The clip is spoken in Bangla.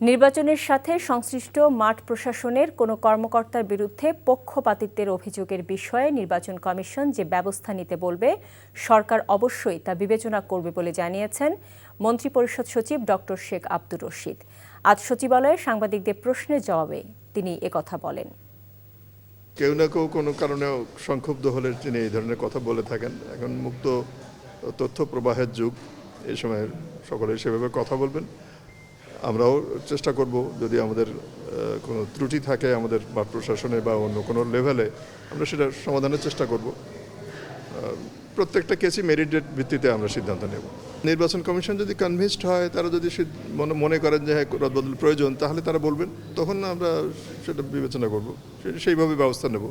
নির্বাচনের সাথে সংশ্লিষ্ট মাঠ প্রশাসনের কোনো কর্মকর্তার বিরুদ্ধে পক্ষপাতিত্বের অভিযোগের বিষয়ে নির্বাচন কমিশন যে ব্যবস্থা নিতে বলবে সরকার অবশ্যই তা বিবেচনা করবে বলে জানিয়েছেন মন্ত্রিপরিষদ সচিব ডক্টর শেখ আব্দুর রশিদ। আজ সচিবালয়ে সাংবাদিকদের প্রশ্নের জবাবে তিনি একথা বলেন। কেউ না কেউ কোনো কারণে সংক্ষুব্ধ হলে তিনি এই ধরনের কথা বলে থাকেন। এখন মুক্ত তথ্য প্রবাহের যুগ, এই সময় সকলে সেভাবে কথা বলবেন। আমরাও চেষ্টা করব, যদি আমাদের কোনো ত্রুটি থাকে আমাদের মাঠ প্রশাসনে বা অন্য কোনো লেভেলে, আমরা সেটা সমাধানের চেষ্টা করব। প্রত্যেকটা কেসই মেরিটের ভিত্তিতে আমরা সিদ্ধান্ত নেব। নির্বাচন কমিশন যদি কনভিন্সড হয়, তারা যদি মনে করেন যে হ্যাঁ রদবদল প্রয়োজন, তাহলে তারা বলবেন, তখন আমরা সেটা বিবেচনা করব, সেইভাবে ব্যবস্থা নেব।